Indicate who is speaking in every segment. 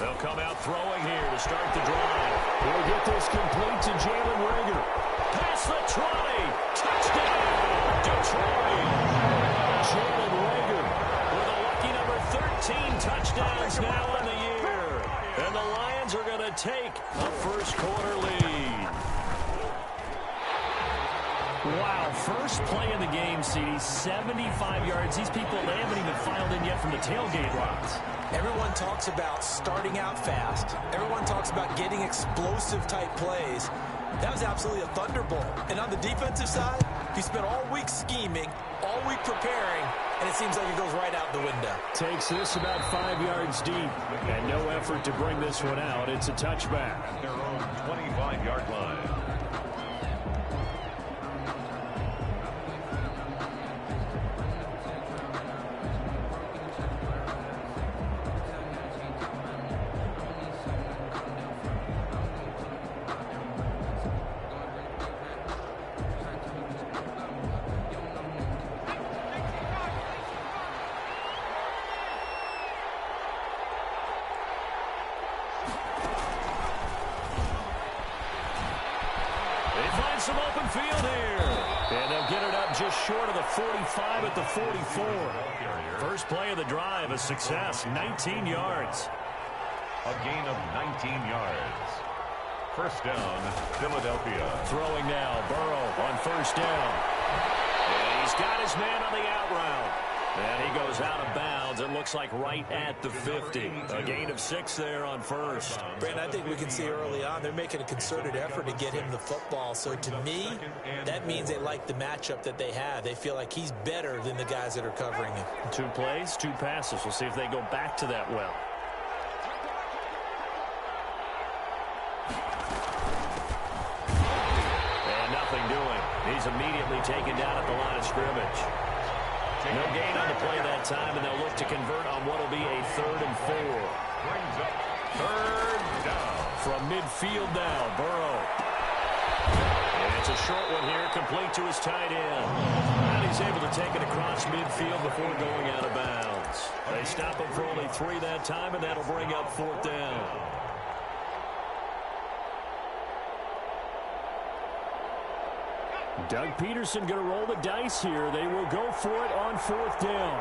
Speaker 1: They'll come out throwing here to start the drive. He'll get this complete to Jalen Reagor. Past the 20. Touchdown, Detroit. Jalen Reagor with a lucky number 13 touchdowns now on the year. And the Lions are going to take a first-quarter lead. Wow, first play of the game, CD, 75 yards. These people, they haven't even filed in yet from the tailgate lots.
Speaker 2: Everyone talks about starting out fast. Everyone talks about getting explosive-type plays. That was absolutely a thunderbolt. And on the defensive side, he spent all week scheming, all week preparing, and it seems like it goes right out the window.
Speaker 1: Takes this about 5 yards deep, and no effort to bring this one out. It's a touchback.
Speaker 3: At their own 25-yard line.
Speaker 1: Some open field here. And they'll get it up just short of the 45 at the 44. First play of the drive, a success, 19 yards.
Speaker 3: A gain of 19 yards. First down, Philadelphia.
Speaker 1: Throwing now, Burrow on first down. And he's got his man on the out route. And he goes out of bounds. It looks like right at the 50. A gain of 6 there on first.
Speaker 2: Brandon, I think we can see early on they're making a concerted effort to get him the football. So to me, that means they like the matchup that they have. They feel like he's better than the guys that are covering him.
Speaker 1: 2 plays, 2 passes. We'll see if they go back to that well. And nothing doing. He's immediately taken down at the line of scrimmage. No gain on the play that time, and they'll look to convert on what will be a 3rd and 4.
Speaker 3: Brings up 3rd down.
Speaker 1: From midfield now, Burrow. And it's a short one here, complete to his tight end. And he's able to take it across midfield before going out of bounds. They stop him for only 3 that time, and that'll bring up 4th down. Doug Peterson going to roll the dice here. They will go for it on 4th down.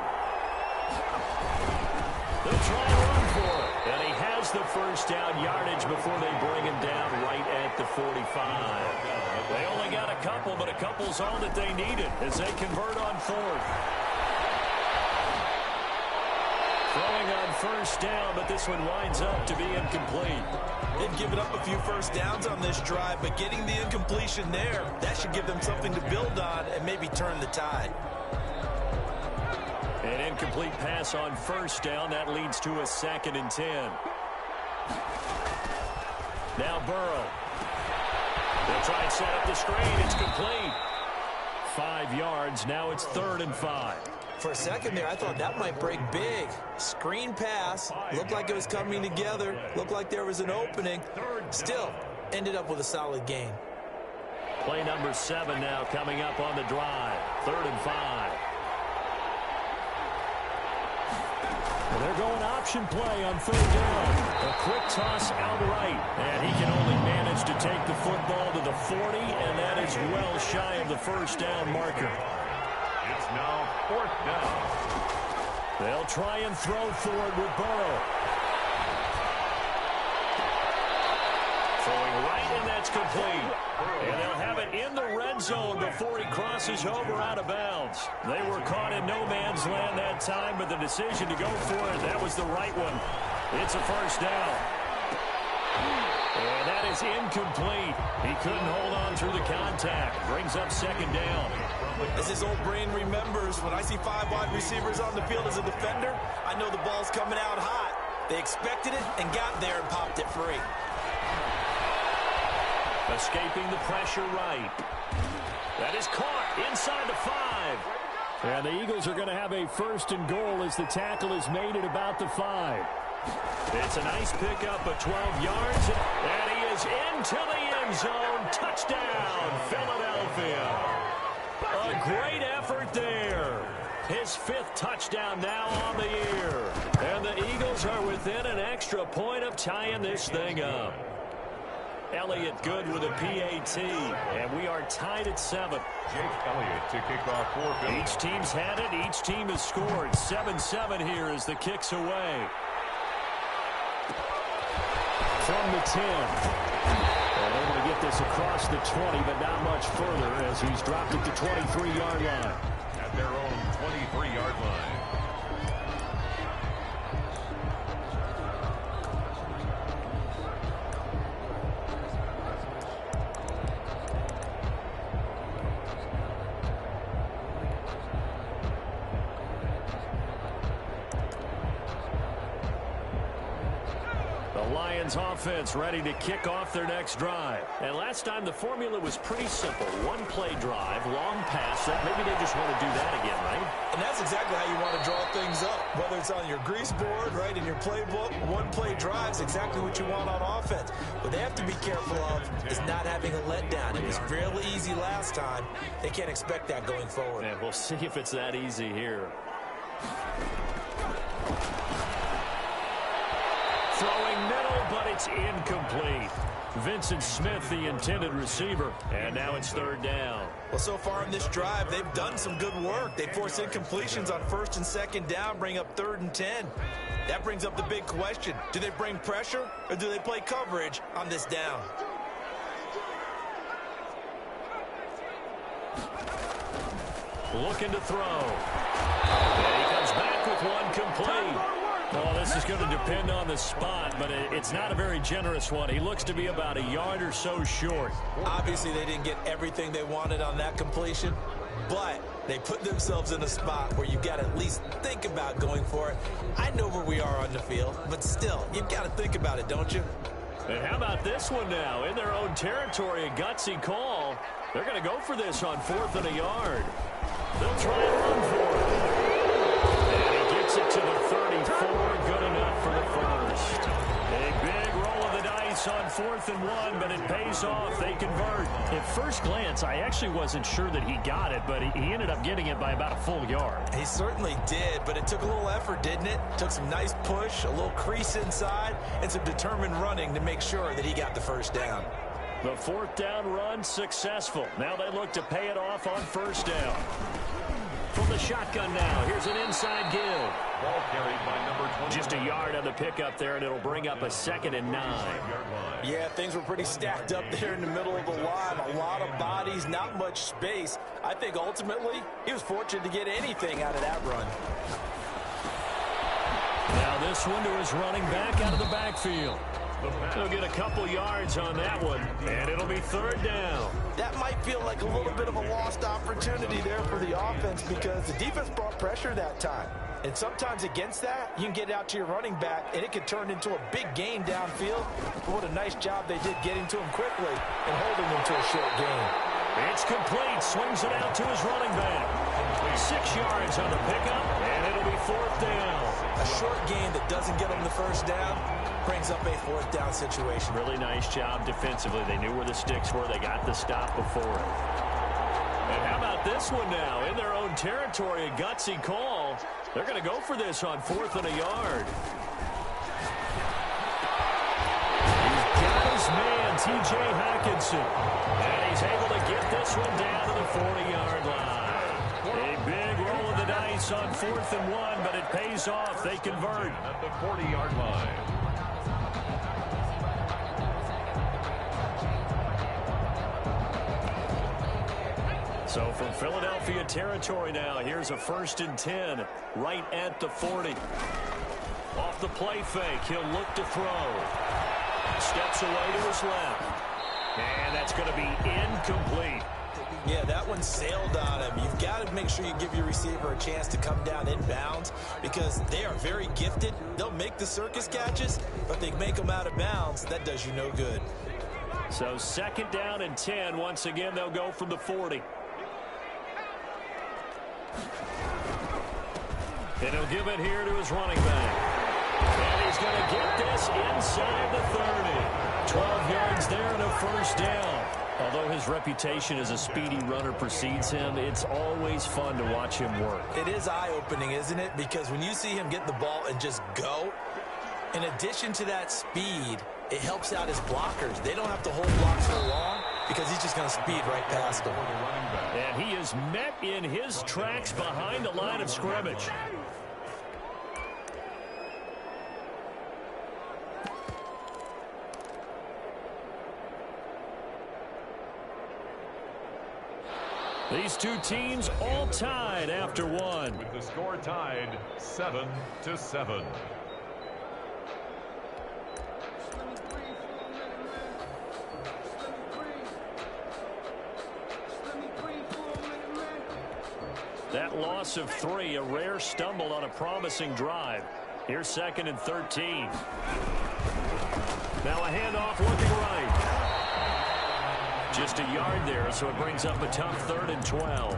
Speaker 1: They'll try and run for it. And he has the first down yardage before they bring him down right at the 45. They only got a couple, but a couple's all that they needed as they convert on 4th. Throwing on first down, but this one winds up to be incomplete.
Speaker 2: They've given up a few first downs on this drive, but getting the incompletion there, that should give them something to build on and maybe turn the tide.
Speaker 1: An incomplete pass on first down. That leads to a 2nd and 10. Now Burrow. They'll try and set up the screen. It's complete. 5 yards. Now it's 3rd and 5.
Speaker 2: For a second there, I thought that might break big. Screen pass. Looked like it was coming together. Looked like there was an opening. Still, ended up with a solid gain.
Speaker 1: Play number 7 now coming up on the drive. 3rd and 5. Well, they're going option play on 3rd down. A quick toss out right. And he can only manage to take the football to the 40, and that is well shy of the first down marker.
Speaker 3: It's now 4th down.
Speaker 1: They'll try and throw forward with Burrow. Throwing right, and that's complete. And they'll have it in the red zone before he crosses over out of bounds. They were caught in no man's land that time, but the decision to go for it, that was the right one. It's a first down. And that is incomplete. He couldn't hold on through the contact. Brings up 2nd down.
Speaker 2: As his old brain remembers, when I see 5 wide receivers on the field as a defender, I know the ball's coming out hot. They expected it and got there and popped it free.
Speaker 1: Escaping the pressure right. That is caught inside the 5. And the Eagles are going to have a 1st and goal as the tackle is made at about the 5. It's a nice pickup of 12 yards, and he is into the end zone. Touchdown, Philadelphia. A great effort there. His 5th touchdown now on the year. And the Eagles Lions are within an extra point of tying this thing up. Elliott good with a PAT, and we are tied at 7.
Speaker 3: Jake Elliott to kick off for Philly.
Speaker 1: Each team's had it. Each team has scored. 7-7 here as the kick's away. From the 10. And able to get this across the 20, but not much further as he's dropped it to 23-yard line.
Speaker 3: At their own 23-yard line.
Speaker 1: Lions offense ready to kick off their next drive. And last time the formula was pretty simple. One play drive, long pass. Maybe they just want to do that again, right?
Speaker 2: And that's exactly how you want to draw things up. Whether it's on your grease board, right, in your playbook, one play drive is exactly what you want on offense. What they have to be careful of is not having a letdown. It was fairly easy last time. They can't expect that going forward.
Speaker 1: And we'll see if it's that easy here. Throwing middle, but it's incomplete. Vincent Smith, the intended receiver. And now it's third down.
Speaker 2: Well, so far in this drive, they've done some good work. They force incompletions on first and second down, bring up 3rd and 10. That brings up the big question. Do they bring pressure or do they play coverage on this down?
Speaker 1: Looking to throw. And he comes back with one complete. Well, this is going to depend on the spot, but it's not a very generous one. He looks to be about a yard or so short.
Speaker 2: Obviously, they didn't get everything they wanted on that completion, but they put themselves in a spot where you've got to at least think about going for it. I know where we are on the field, but still, you've got to think about it, don't you?
Speaker 1: And how about this one now? In their own territory, a gutsy call. They're going to go for this on 4th and a yard. They'll try and run for it. It to the 34, good enough for the first. A big roll of the dice on 4th and 1, but it pays off. They convert. At first glance, I actually wasn't sure that he got it, but he ended up getting it by about a full yard.
Speaker 2: He certainly did, but it took a little effort, didn't it? Took some nice push, a little crease inside, and some determined running to make sure that he got the first down.
Speaker 1: The 4th down run successful. Now they look to pay it off on 1st down. From the shotgun now, here's an inside give.
Speaker 3: Ball carried by number 20.
Speaker 1: Just a yard on the pickup there, and it'll bring up a 2nd and 9.
Speaker 2: Yeah, things were pretty stacked up there in the middle of the line. A lot of bodies, not much space. I think ultimately he was fortunate to get anything out of that run.
Speaker 1: Now this one to his running back out of the backfield. He'll get a couple yards on that one, and it'll be 3rd down.
Speaker 2: That might feel like a little bit of a lost opportunity there for the offense because the defense brought pressure that time. And sometimes against that, you can get out to your running back, and it could turn into a big gain downfield. But what a nice job they did getting to him quickly and holding him to a short gain.
Speaker 1: It's complete. Swings it out to his running back. 6 yards on the pickup, and it'll be 4th down.
Speaker 2: A short gain that doesn't get them the first down brings up a 4th down situation.
Speaker 1: Really nice job defensively. They knew where the sticks were. They got the stop before it. And how about this one now? In their own territory, a gutsy call. They're going to go for this on 4th and a yard. He's got his man, T.J. Hockenson. And he's able to get this one down to the 40-yard line. A big roll of the dice on 4th and 1, but it pays off. They convert.
Speaker 3: At the 40-yard line.
Speaker 1: So from Philadelphia territory now, here's a 1st and 10 right at the 40. Off the play fake, he'll look to throw. Steps away to his left. And that's going to be incomplete.
Speaker 2: Yeah, that one sailed on him. You've got to make sure you give your receiver a chance to come down inbounds because they are very gifted. They'll make the circus catches, but they make them out of bounds. That does you no good.
Speaker 1: So 2nd down and 10. Once again, they'll go from the 40. And he'll give it here to his running back. And he's going to get this inside the 30. 12 yards there and a 1st down. Although his reputation as a speedy runner precedes him, it's always fun to watch him work.
Speaker 2: It is eye-opening, isn't it? Because when you see him get the ball and just go, In addition to that speed, it helps out his blockers. They don't have to hold blocks for long because he's just going to speed right past them.
Speaker 1: And he is met in his tracks behind the line of scrimmage. These two teams all tied after one.
Speaker 3: With the score tied 7-7.
Speaker 1: That loss of 3, a rare stumble on a promising drive. Here's 2nd and 13. Now a handoff looking right. Just a yard there, so it brings up a tough 3rd and 12.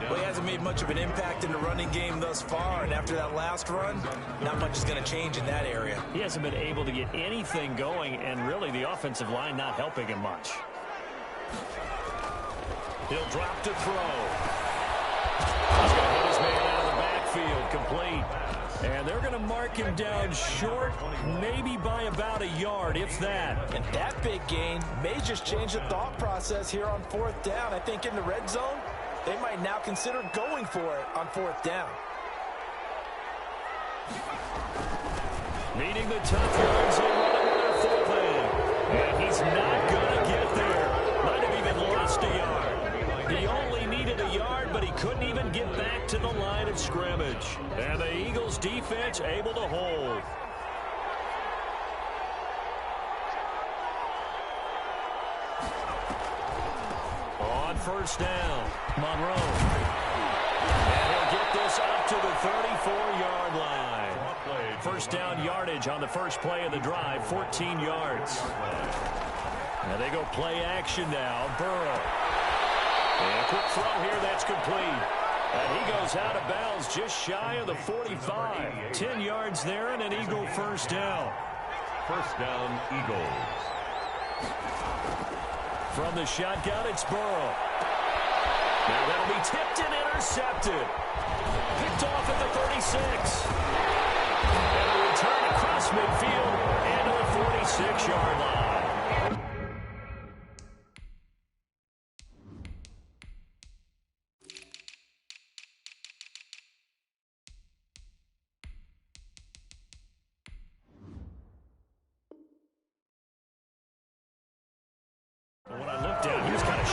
Speaker 2: Well, he hasn't made much of an impact in the running game thus far, and after that last run, not much is going to change in that area.
Speaker 1: He hasn't been able to get anything going, and really the offensive line not helping him much. He'll drop to throw. He's going to hit his man out of the backfield, complete. And they're going to mark him down short, maybe by about a yard, if that.
Speaker 2: And that big gain may just change the thought process here on 4th down. I think in the red zone, they might now consider going for it on 4th down.
Speaker 1: Needing the tough yards, they run him with their fullback. And he's not going to get there. Might have even lost a yard. He only needed a yard, but he couldn't even get back to the line of scrimmage. And the Eagles defense able to hold. On 1st down, Monroe. And he'll get this up to the 34-yard line. 1st down yardage on the first play of the drive, 14 yards. Now they go play action now. Burrow. And a quick throw here, that's complete. And he goes out of bounds just shy of the 45. 10 yards there and an Eagle 1st down.
Speaker 3: 1st down, Eagles.
Speaker 1: From the shotgun, it's Burrow. Now that'll be tipped and intercepted. Picked off at the 36. And a return across midfield and to the 46-yard line.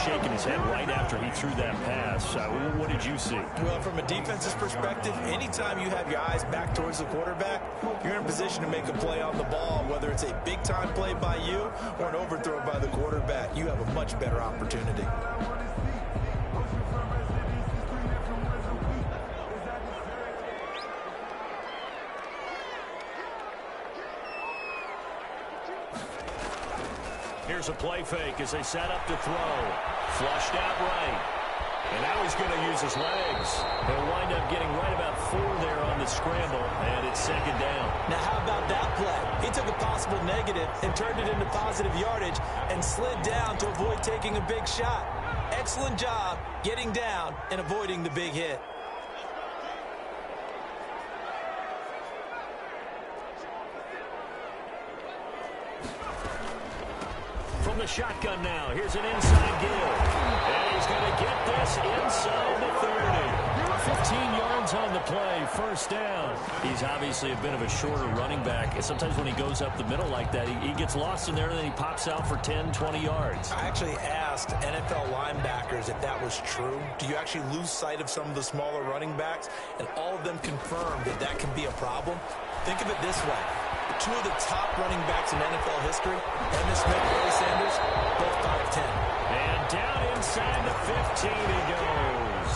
Speaker 1: Shaking his head right after he threw that pass. What did you see?
Speaker 2: Well, from a defense's perspective, anytime you have your eyes back towards the quarterback, you're in position to make a play on the ball, whether it's a big-time play by you or an overthrow by the quarterback. You have a much better opportunity.
Speaker 1: Here's a play fake as they set up to throw. Flushed out right. And now he's going to use his legs. He'll wind up getting right about 4 there on the scramble, and it's 2nd down.
Speaker 2: Now, how about that play? He took a possible negative and turned it into positive yardage and slid down to avoid taking a big shot. Excellent job getting down and avoiding the big hit.
Speaker 1: From the shotgun now, here's an inside give. And he's going to get this inside the 30. 15 yards on the play, 1st down. He's obviously a bit of a shorter running back. And sometimes when he goes up the middle like that, he gets lost in there and then he pops out for 10, 20 yards.
Speaker 2: I actually asked NFL linebackers if that was true. Do you actually lose sight of some of the smaller running backs? And all of them confirmed that that can be a problem. Think of it this way. 2 of the top running backs in NFL history, Emmitt Smith and Barry Sanders, both 5'10".
Speaker 1: And down inside the 15 he goes.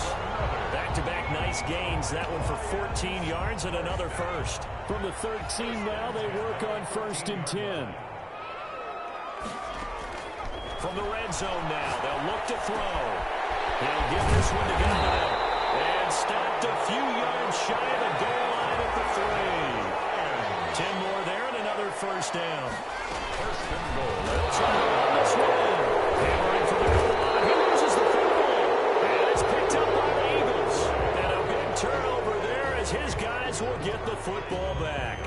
Speaker 1: Back-to-back nice gains. That one for 14 yards and another first. From the 13 now, they work on 1st and 10. From the red zone now, they'll look to throw. He'll give this one to Goodfellas. And stopped a few yards shy of the goal line at the 3. 10 more there and another 1st down.
Speaker 3: 1st and goal.
Speaker 1: They'll try to run this one. Hammering for the goal line. He loses the football. And it's picked up by the Eagles. And a big turnover there as his guys will get the football back.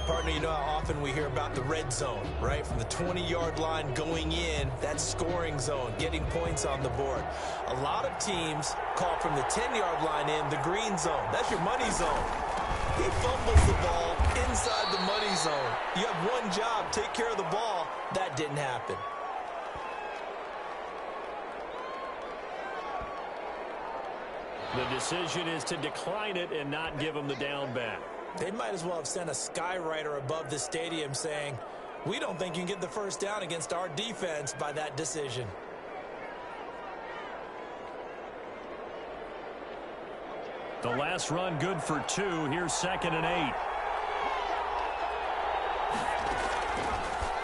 Speaker 2: Partner, you know how often we hear about the red zone, right? From the 20-yard line going in, that scoring zone, getting points on the board. A lot of teams call from the 10-yard line in the green zone. That's your money zone. He fumbles the ball inside the money zone. You have one job, take care of the ball. That didn't happen.
Speaker 1: The decision is to decline it and not give him the down back.
Speaker 2: They might as well have sent a skywriter above the stadium saying, we don't think you can get the first down against our defense by that decision.
Speaker 1: The last run good for 2. Here's 2nd and 8.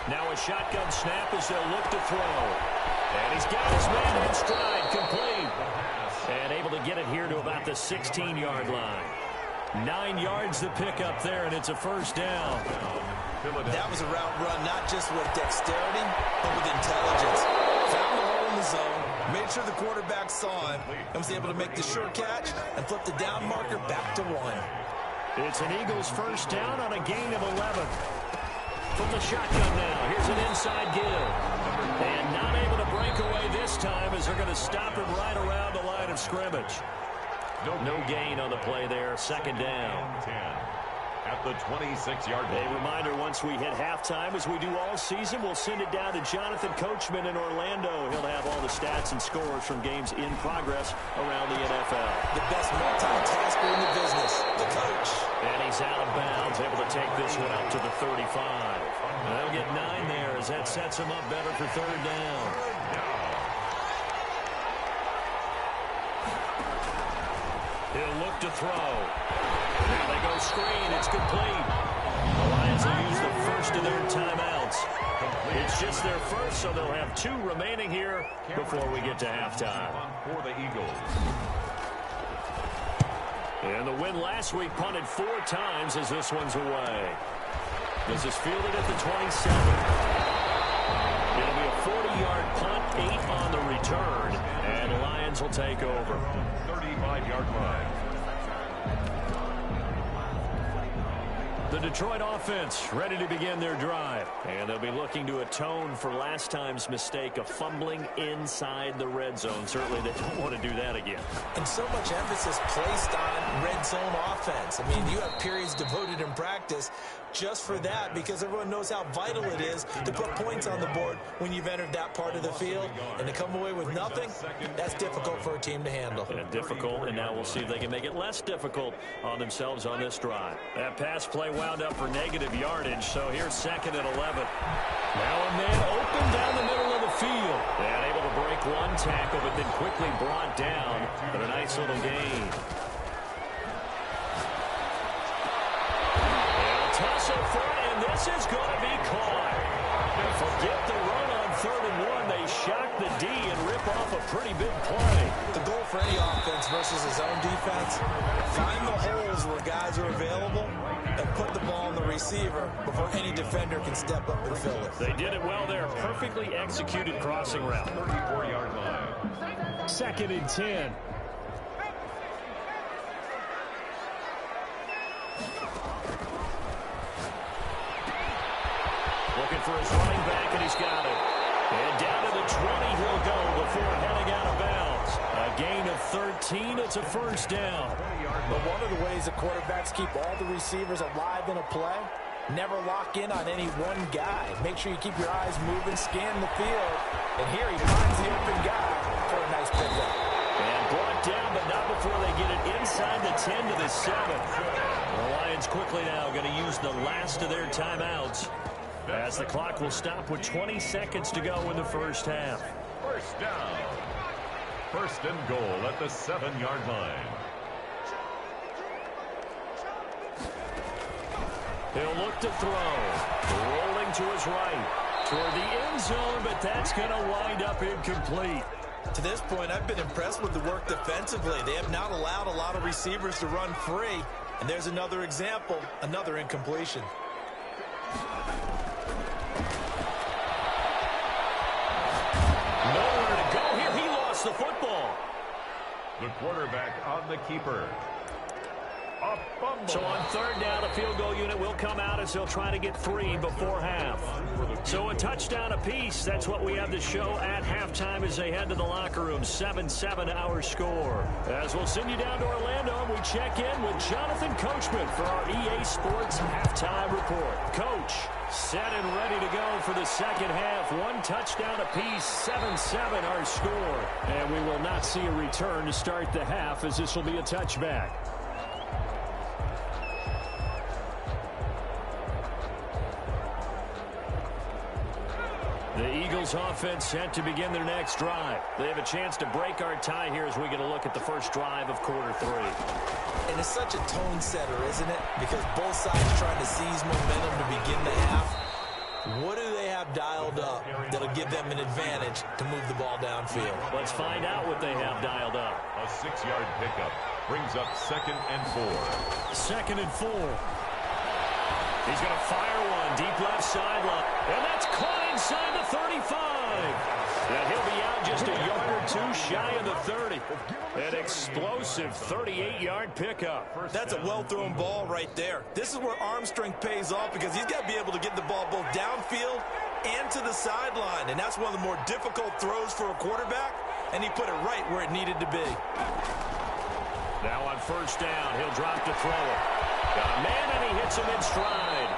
Speaker 1: Now a shotgun snap as they'll look to throw. And he's got his man in stride, complete. And able to get it here to about the 16-yard line. 9 yards to pick up there, and it's a first down.
Speaker 2: That was a route run, not just with dexterity, but with intelligence. Found the hole in the zone, made sure the quarterback saw him, and was able to make the sure catch and flip the down marker back to 1.
Speaker 1: It's an Eagles first down on a gain of 11. From the shotgun now, here's an inside give. And not able to break away this time as they're going to stop him right around the line of scrimmage. No gain on the play there. 2nd down.
Speaker 3: 10 at the 26-yard line.
Speaker 1: A reminder, once we hit halftime, as we do all season, we'll send it down to Jonathan Coachman in Orlando. He'll have all the stats and scores from games in progress around the NFL.
Speaker 2: The best multitasker in the business, the coach.
Speaker 1: And he's out of bounds, able to take this one up to the 35. And they'll get 9 there as that sets him up better for 3rd down. He'll look to throw. Now they go screen. It's complete. The Lions will use the first of their timeouts. It's just their first, so they'll have 2 remaining here before we get to halftime.
Speaker 3: For the Eagles.
Speaker 1: And the win last week punted 4 times as this one's away. This is fielded at the 27. It'll be a 40-yard punt, 8 on the return, and the Lions will take over.
Speaker 3: 35-yard line.
Speaker 1: The Detroit offense ready to begin their drive. And they'll be looking to atone for last time's mistake of fumbling inside the red zone. Certainly they don't want to do that again.
Speaker 2: And so much emphasis placed on red zone offense. I mean, you have periods devoted in practice just for that because everyone knows how vital it is to put points on the board when you've entered that part of the field. And to come away with nothing, that's difficult for a team to handle.
Speaker 1: And difficult, and now we'll see if they can make it less difficult on themselves on this drive. That pass play wound up for negative yardage, so here's 2nd and 11. Now a man open down the middle of the field. And able to break one tackle, but then quickly brought down for a nice little gain. And a tussle for it, and this is going to be caught. Forget the run on 3rd and 1. They shock the D and rip off a pretty big play.
Speaker 2: The goal for any offense versus his own defense, find the holes where guys are available and put the ball on the receiver before any defender can step up and fill it.
Speaker 1: They did it well there. Perfectly executed crossing route.
Speaker 3: 34-yard line.
Speaker 1: 2nd and 10. Looking for his running back, and he's got it. And down to the 20 he'll go before heading out of bounds. A gain of 13. It's a first down.
Speaker 2: But one of the ways the quarterbacks keep all the receivers alive in a play, never lock in on any one guy. Make sure you keep your eyes moving, scan the field. And here he finds the open guy for a nice pickup.
Speaker 1: And brought down, but not before they get it inside the 10 to the 7. The Lions quickly now going to use the last of their timeouts, as the clock will stop with 20 seconds to go in the first half.
Speaker 3: First down. 1st and goal at the 7-yard line.
Speaker 1: He'll look to throw. Rolling to his right. Toward the end zone, but that's going to wind up incomplete.
Speaker 2: To this point, I've been impressed with the work defensively. They have not allowed a lot of receivers to run free. And there's another example, another incompletion.
Speaker 1: Nowhere to go here. He lost the football.
Speaker 3: The quarterback on the keeper. A fumble.
Speaker 1: So on third down, the field goal unit will come out as they'll try to get 3 before half. So a touchdown apiece. That's what we have to show at halftime as they head to the locker room. 7-7 our score. As we'll send you down to Orlando, we check in with Jonathan Coachman for our EA Sports halftime report. Coach, set and ready to go for the second half. 1 touchdown apiece, 7-7 our score. And we will not see a return to start the half as this will be a touchback. The Eagles offense set to begin their next drive. They have a chance to break our tie here as we get a look at the first drive of quarter 3.
Speaker 2: And it's such a tone setter, isn't it? Because both sides trying to seize momentum to begin the half. What do they have dialed up that'll give them an advantage to move the ball downfield?
Speaker 1: Let's find out what they have dialed up.
Speaker 3: A 6-yard pickup brings up 2nd and 4.
Speaker 1: 2nd and 4. He's going to fire one deep left sideline. And that's caught inside the 35. And he'll be out just a yard or 2 shy of the 30. An explosive 38-yard pickup.
Speaker 2: That's a well-thrown ball right there. This is where arm strength pays off because he's got to be able to get the ball both downfield and to the sideline. And that's one of the more difficult throws for a quarterback. And he put it right where it needed to be.
Speaker 1: Now on first down, he'll drop to throw it. Got a man, and he hits him in stride.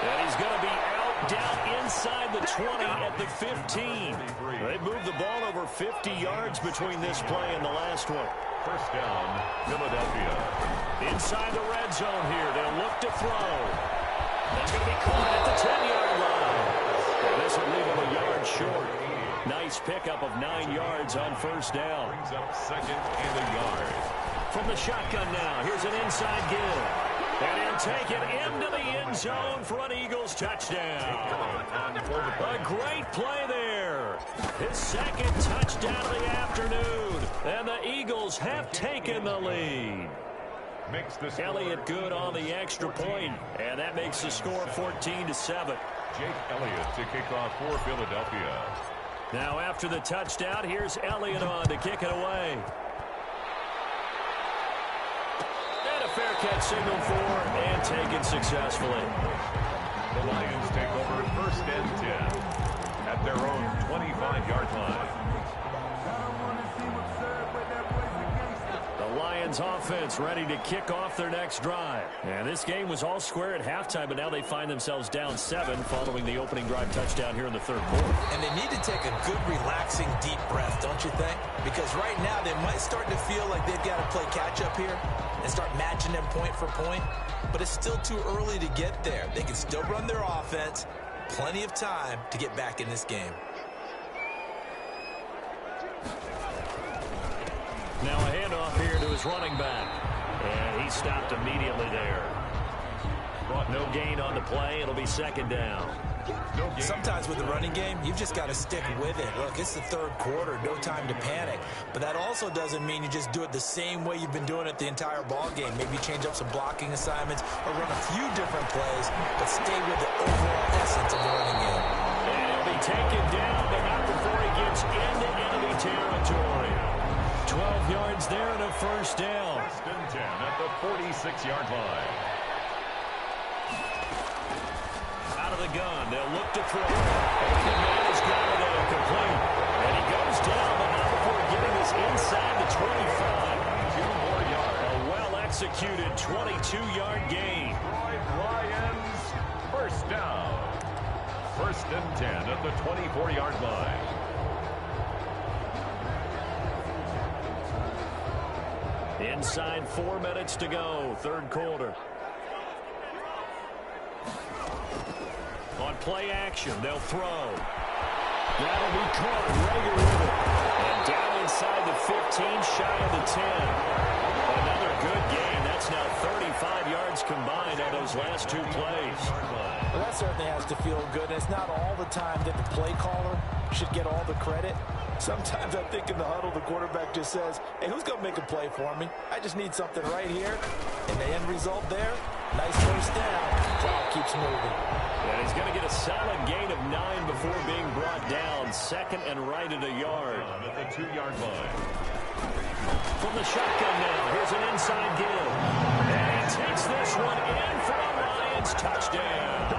Speaker 1: And he's going to be out down inside the 20 at the 15. They moved the ball over 50 yards between this play and the last one.
Speaker 3: First down, Philadelphia.
Speaker 1: Inside the red zone here. They'll look to throw. That's going to be caught at the 10-yard line. And this will leave him a yard short. Nice pickup of 9 yards on first down.
Speaker 3: Brings up 2nd and a yard.
Speaker 1: From the shotgun now, here's an inside give. And he'll take it into the end zone for an Eagles touchdown. A great play there. His second touchdown of the afternoon. And the Eagles have taken the lead. Elliott good on the extra point, and that makes the score 14-7.
Speaker 3: Jake Elliott to kick off for Philadelphia.
Speaker 1: Now after the touchdown, here's Elliott on to kick it away. And a fair catch signal for and taken successfully.
Speaker 3: The Lions take over 1st and 10 at their own 25-yard line.
Speaker 1: The Lions offense ready to kick off their next drive. And this game was all square at halftime, but now they find themselves down 7 following the opening drive touchdown here in the third quarter.
Speaker 2: And they need to take a good, relaxing, deep breath, don't you think? Because right now they might start to feel like they've got to play catch-up here and start matching them point for point. But it's still too early to get there. They can still run their offense. Plenty of time to get back in this game.
Speaker 1: Now a handoff here to his running back. And he stopped immediately there. No gain on the play. It'll be 2nd down.
Speaker 2: Sometimes with the running game, you've just got to stick with it. Look, it's the third quarter, no time to panic. But that also doesn't mean you just do it the same way you've been doing it the entire ball game. Maybe change up some blocking assignments or run a few different plays, but stay with the overall essence of the running game.
Speaker 1: And he'll be taken down, but not before he gets into enemy territory. 12 yards there and a first down.
Speaker 3: 1st and 10 at the 46-yard line.
Speaker 1: Out of the gun, they'll look to throw. And the man is got it complete. And he goes down, but not before getting this inside the 25.
Speaker 3: 2 more yards.
Speaker 1: A well-executed 22-yard gain.
Speaker 3: Lions, first down. 1st and 10 at the 24-yard line.
Speaker 1: Inside 4 minutes to go, third quarter. On play action, they'll throw. That'll be caught. Rager with it. And down inside the 15, shy of the 10. Another good game. That's now 35 yards combined on those last 2 plays.
Speaker 2: Well, that certainly has to feel good. It's not all the time that the play caller should get all the credit. Sometimes I think in the huddle, the quarterback just says, hey, who's going to make a play for me? I just need something right here. And the end result there, nice first down. Clock keeps moving.
Speaker 1: And he's going to get a solid gain of 9 before being brought down. 2nd and right at a yard.
Speaker 3: At the 2-yard line.
Speaker 1: From the shotgun now, here's an inside give. And takes this one in for a Lions touchdown.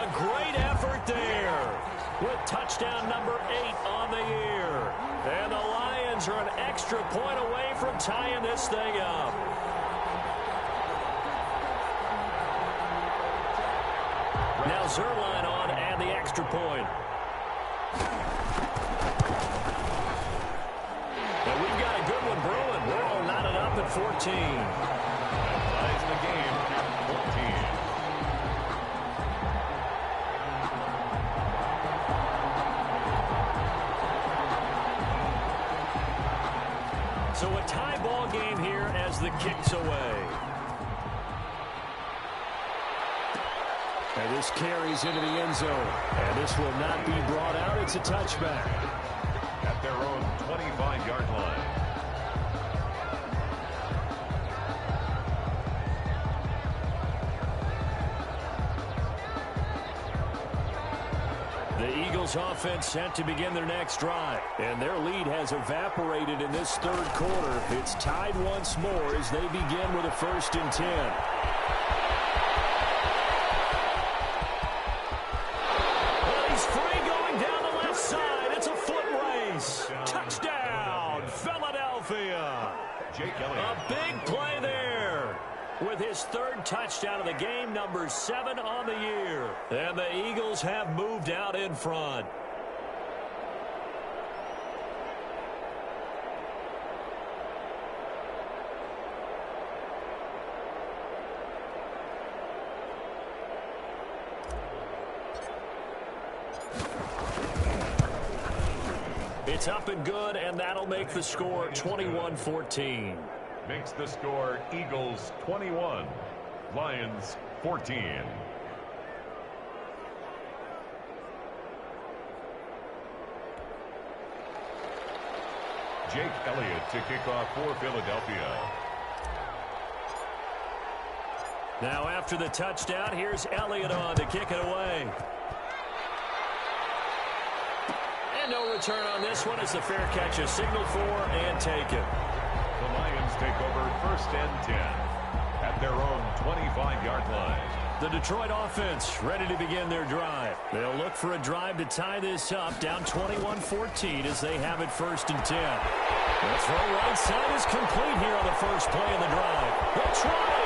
Speaker 1: A great effort there with touchdown number 8 on the year. And the Lions are an extra point away from tying this thing up. Now Zerline on and the extra point. And we've got a good one brewing. We're all knotted up at 14.
Speaker 3: That ties the game at 14.
Speaker 1: So a tie ball game here as the kick's away. And this carries into the end zone. And this will not be brought out. It's a touchback.
Speaker 3: At their own 25-yard line.
Speaker 1: The Eagles offense set to begin their next drive. And their lead has evaporated in this third quarter. It's tied once more as they begin with a 1st and 10. Touchdown, Philadelphia.
Speaker 3: Jake Elliott.
Speaker 1: A big play there with his 3rd touchdown of the game, number 7 on the year. And the Eagles have moved out in front. It's up and good, and that'll make the score 21-14.
Speaker 3: Makes the score Eagles 21, Lions 14. Jake Elliott to kick off for Philadelphia.
Speaker 1: Now after the touchdown, here's Elliott on to kick it away. And no return on this one as the fair catch is signaled for and taken.
Speaker 3: The Lions take over 1st and 10 at their own 25-yard line.
Speaker 1: The Detroit offense ready to begin their drive. They'll look for a drive to tie this up, down 21-14 as they have it 1st and 10. The throw right side is complete here on the first play of the drive. They'll try.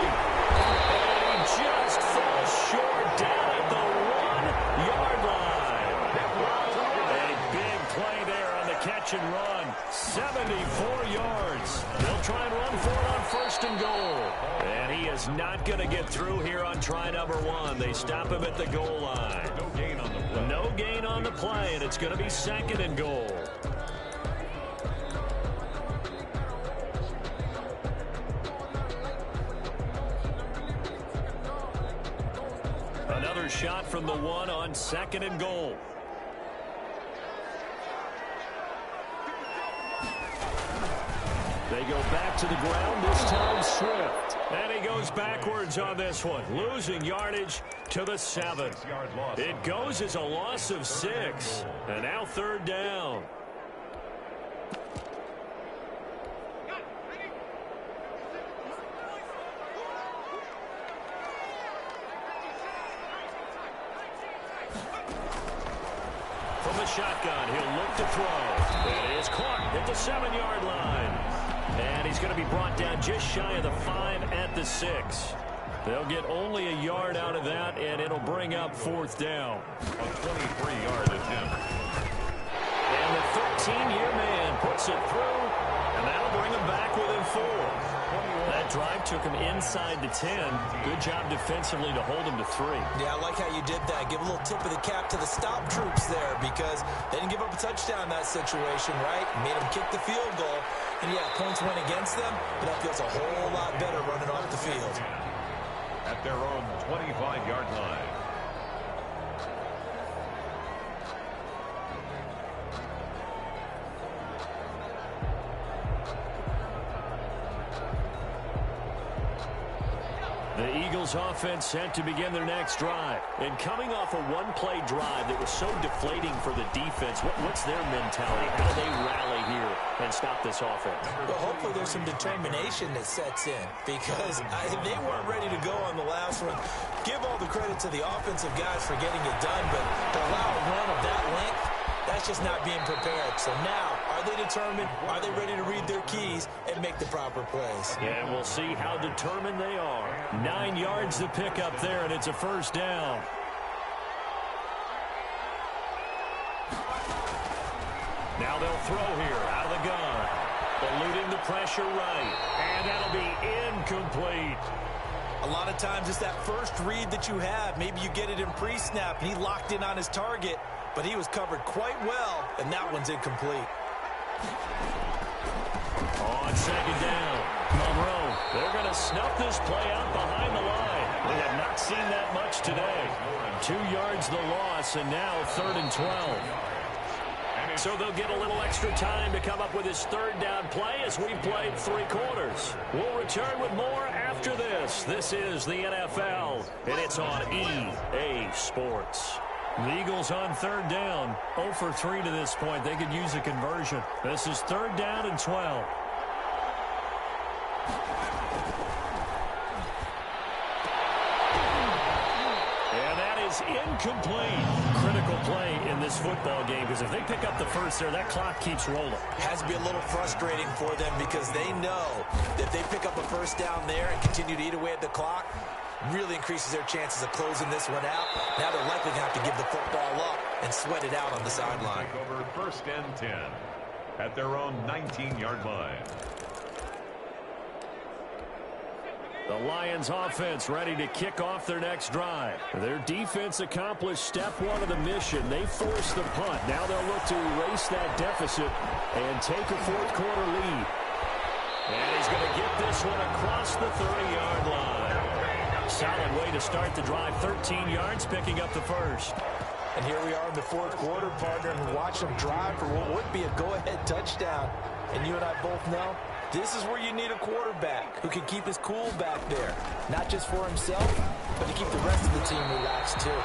Speaker 1: And he just falls short down at the 1-yard line. A big play there on the catch and run. 74 yards. They'll try and run for it on 1st and goal. And he is not going to get through here on try number 1. They stop him at the goal line.
Speaker 3: No gain on the play.
Speaker 1: No gain on the play, and it's going to be 2nd and goal. Another shot from the 1 on 2nd and goal. They go back to the ground, this time Swift. And he goes backwards on this one, losing yardage to the 7. It goes as a loss of 6. And now 3rd down. From the shotgun, he'll look to throw. It is caught at the 7-yard line. And he's going to be brought down just shy of the 5 at the 6. They'll get only a yard out of that, and it'll bring up 4th down.
Speaker 3: A 23-yard attempt.
Speaker 1: And the 13-year man puts it through, and that'll bring him back within 4. That drive took him inside the 10. Good job defensively to hold him to 3.
Speaker 2: Yeah, I like how you did that. Give a little tip of the cap to the stop troops there because they didn't give up a touchdown in that situation, right? Made them kick the field goal. And, yeah, points went against them, but that feels a whole lot better running off the field.
Speaker 3: At their own 25-yard line.
Speaker 1: The The Eagles offense set to begin their next drive. And coming off a one-play drive that was so deflating for the defense, what's their mentality? How do they rally here and stop this offense?
Speaker 2: Well, hopefully there's some determination that sets in, because they weren't ready to go on the last one. Give all the credit to the offensive guys for getting it done, but to allow a run of that length, that's just not being prepared. So now, are they determined? Are they ready to read their keys and make the proper plays?
Speaker 1: And we'll see how determined they are. 9 yards to pick up there, and it's a first down. Now they'll throw here out of the gun. Eluding the pressure right. And that'll be incomplete.
Speaker 2: A lot of times it's that first read that you have. Maybe you get it in pre-snap, and he locked in on his target, but he was covered quite well, and that one's incomplete.
Speaker 1: On second down, Monroe. They're going to snuff this play out behind the line. We have not seen that much today. 2 yards the loss, and now 3rd and 12. So they'll get a little extra time to come up with his third down play as we've played 3 quarters. We'll return with more after this. This is the NFL, and it's on EA Sports. The Eagles on 3rd down, 0 for 3 to this point. They could use a conversion. This is 3rd down and 12. And that is incomplete. Critical play in this football game, because if they pick up the first there, that clock keeps rolling.
Speaker 2: Has to be a little frustrating for them, because they know that if they pick up a first down there and continue to eat away at the clock, really increases their chances of closing this one out. Now they're likely going to have to give the football up and sweat it out on the sideline.
Speaker 3: Over 1st and 10 at their own 19-yard line.
Speaker 1: The Lions offense ready to kick off their next drive. Their defense accomplished step 1 of the mission. They forced the punt. Now they'll look to erase that deficit and take a 4th quarter lead. And he's going to get this one across the 30-yard line. Solid way to start the drive. 13 yards, picking up the first.
Speaker 2: And here we are in the 4th quarter, partner, and watch them drive for what would be a go-ahead touchdown. And you and I both know this is where you need a quarterback who can keep his cool back there. Not just for himself, but to keep the rest of the team relaxed, too.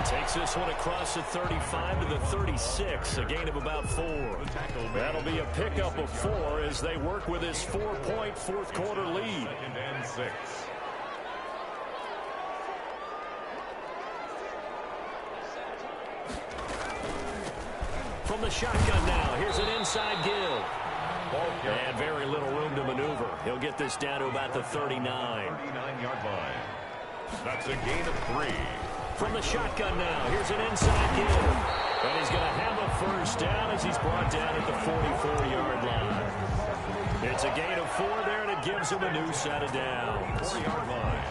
Speaker 1: Takes this one across the 35 to the 36, a gain of about 4. That'll be a pickup of 4 as they work with his 4-point 4th quarter lead.
Speaker 3: 2nd and 6.
Speaker 1: From the shotgun now, here's an inside give. And very little room to maneuver. He'll get this down to about the 39.
Speaker 3: 39-yard line. That's a gain of 3.
Speaker 1: From the shotgun now, here's an inside give. And he's going to have a first down as he's brought down at the 44-yard line. It's a gain of 4 there, and it gives him a new set of downs.
Speaker 3: 4-yard line.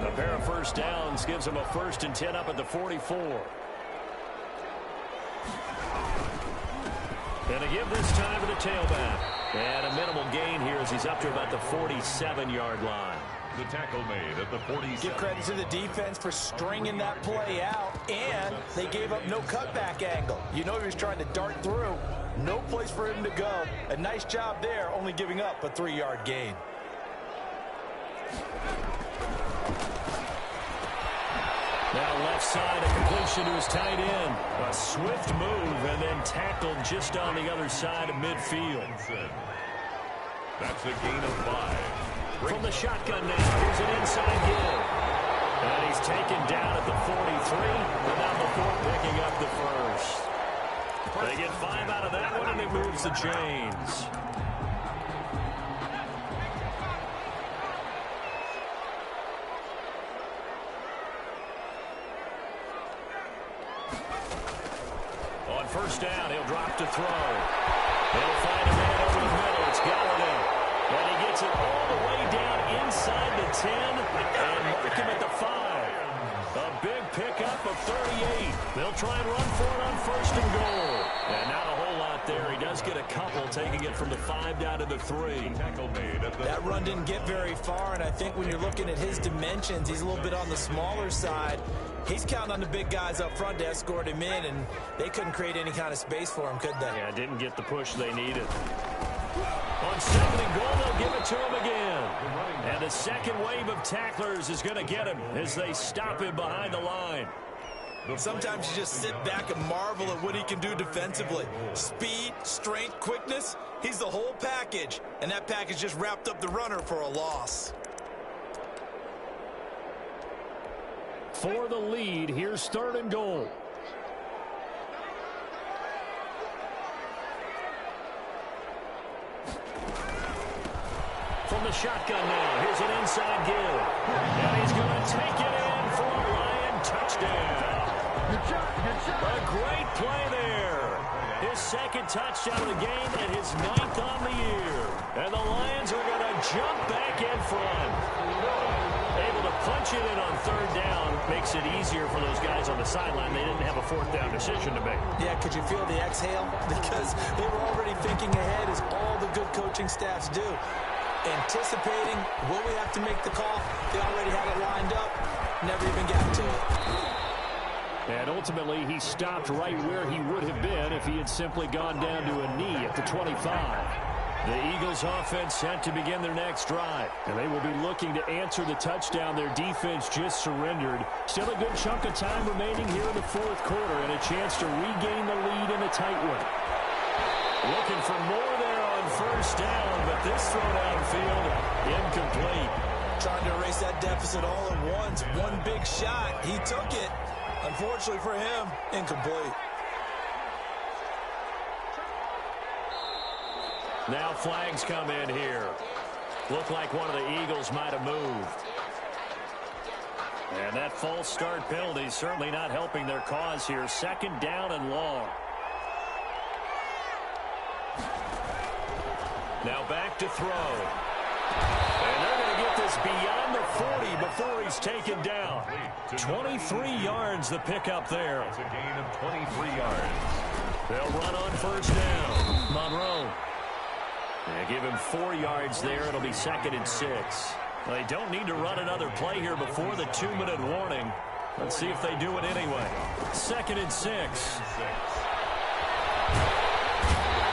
Speaker 1: A pair of first downs gives him a 1st and 10 up at the 44. And a give this time to the tailback. And a minimal gain here as he's up to about the 47-yard line.
Speaker 3: The tackle made at the 47.
Speaker 2: Give credit to the defense for stringing that play out, and they gave up no cutback angle. You know he was trying to dart through. No place for him to go. A nice job there, only giving up a 3-yard gain.
Speaker 1: Now left side, a completion to his tight end. A swift move and then tackled just on the other side of midfield.
Speaker 3: That's a gain of 5.
Speaker 1: From the shotgun now, here's an inside give. And he's taken down at the 43, and now before picking up the first. They get 5 out of that one, and it moves the chains. On first down, he'll drop to throw. He'll find a man over the middle. It's Galladay. And he gets it all the way down inside the 10 and mark him at the 5. A big pickup of 38. They'll try and run for it on 1st and goal. And not a whole lot there. He does get a couple, taking it from the 5 down to the 3.
Speaker 2: That run didn't get very far, and I think when you're looking at his dimensions, he's a little bit on the smaller side. He's counting on the big guys up front to escort him in, and they couldn't create any kind of space for him, could they?
Speaker 1: Yeah, didn't get the push they needed. On 2nd and goal, they'll give it to him again. And the second wave of tacklers is going to get him as they stop him behind the line.
Speaker 2: Sometimes you just sit back and marvel at what he can do defensively. Speed, strength, quickness, he's the whole package. And that package just wrapped up the runner for a loss.
Speaker 1: For the lead, here's 3rd and goal. From the shotgun now, here's an inside give. And he's going to take it in for a Lion touchdown. A great play there. His 2nd touchdown of the game and his 9th on the year. And the Lions are going to jump back in front. Able to punch it in on 3rd down. Makes it easier for those guys on the sideline. They didn't have a 4th down decision to make.
Speaker 2: Yeah, could you feel the exhale? Because they were already thinking ahead, as all the good coaching staffs do. Anticipating, will we have to make the call? They already had it lined up. Never even got to it.
Speaker 1: And ultimately, he stopped right where he would have been if he had simply gone down to a knee at the 25. The Eagles offense set to begin their next drive. And they will be looking to answer the touchdown their defense just surrendered. Still a good chunk of time remaining here in the 4th quarter and a chance to regain the lead in a tight one. Looking for more there on 1st down, but this throw downfield, incomplete.
Speaker 2: Trying to erase that deficit all at once. One big shot. He took it. Unfortunately for him, incomplete.
Speaker 1: Now flags come in here. Looked like one of the Eagles might have moved. And that false start penalty is certainly not helping their cause here. 2nd down and long. Now back to throw. And they're going to get this beyond the 40 before he's taken down. 23 yards the pickup there.
Speaker 3: It's a gain of 23 yards.
Speaker 1: They'll run on 1st down. Monroe. And give him 4 yards there. It'll be 2nd and 6. Well, they don't need to run another play here before the 2-minute warning. Let's see if they do it anyway. 2nd and 6.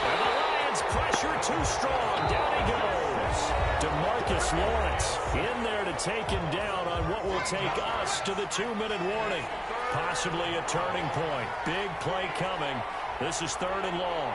Speaker 1: And the Lions pressure too strong. Down he goes. DeMarcus Lawrence in there to take him down on what will take us to the 2-minute warning. Possibly a turning point. Big play coming. This is 3rd and long.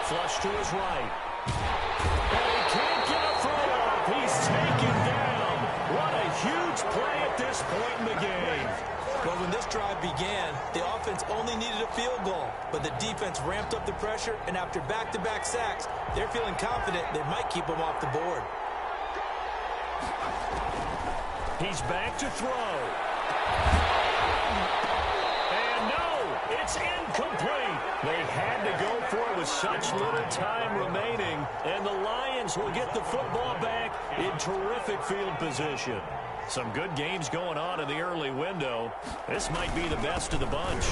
Speaker 1: Flush to his right. And he can't get a throw off. He's taken down. What a huge play at this point in the game.
Speaker 2: Well, when this drive began, the offense only needed a field goal. But the defense ramped up the pressure, and after back-to-back sacks, they're feeling confident they might keep them off the board.
Speaker 1: He's back to throw. And no, it's incomplete. They had to go for it with such little time remaining, and the Lions will get the football back in terrific field position. Some good games going on in the early window. This might be the best of the bunch.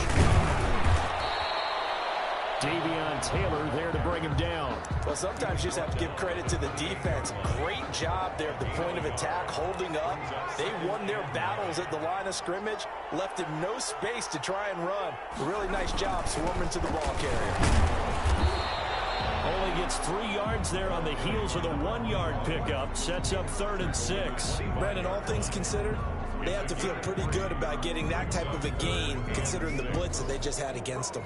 Speaker 1: Davion Taylor there to bring him down.
Speaker 2: Well, sometimes you just have to give credit to the defense. Great job there at the point of attack, holding up. They won their battles at the line of scrimmage, left him no space to try and run. A really nice job swarming to the ball carrier.
Speaker 1: Only gets 3 yards there on the heels of the 1-yard pickup. Sets up 3rd and 6.
Speaker 2: Brandon, all things considered, they have to feel pretty good about getting that type of a gain, considering the blitz that they just had against them.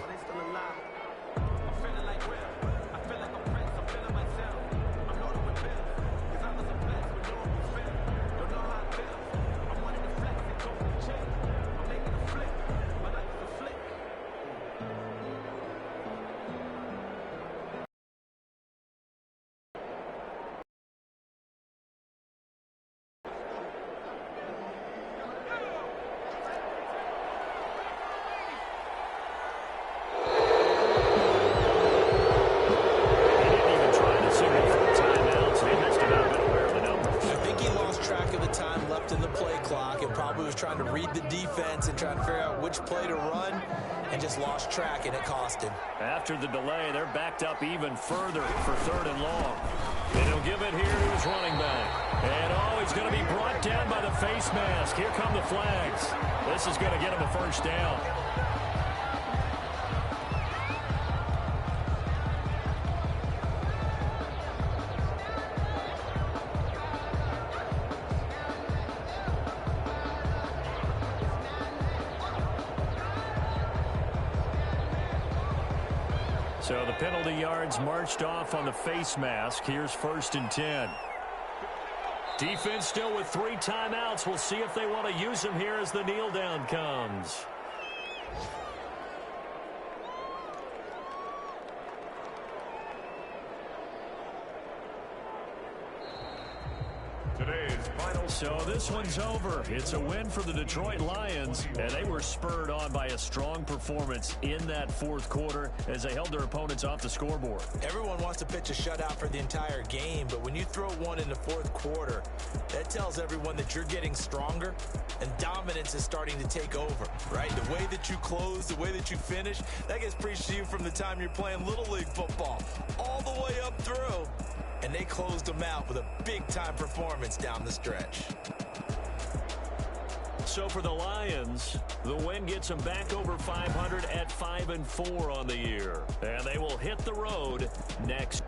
Speaker 2: run and just lost track, and it cost him.
Speaker 1: After the delay, they're backed up even further for 3rd and long. And he'll give it here to his running back. And, oh, he's going to be brought down by the face mask. Here come the flags. This is going to get him a first down. So the penalty yards marched off on the face mask. Here's 1st and 10. Defense still with 3 timeouts. We'll see if they want to use them here as the kneel down comes.
Speaker 3: Today's final.
Speaker 1: So this one's over. It's a win for the Detroit Lions, and they were spurred on by a strong performance in that 4th quarter as they held their opponents off the scoreboard.
Speaker 2: Everyone wants to pitch a shutout for the entire game, but when you throw one in the 4th quarter, that tells everyone that you're getting stronger and dominance is starting to take over, right? The way that you close, the way that you finish, that gets preached to you from the time you're playing Little League football all the way up through. And they closed them out with a big-time performance down the stretch.
Speaker 1: So for the Lions, the win gets them back over 500 at 5-4 on the year. And they will hit the road next.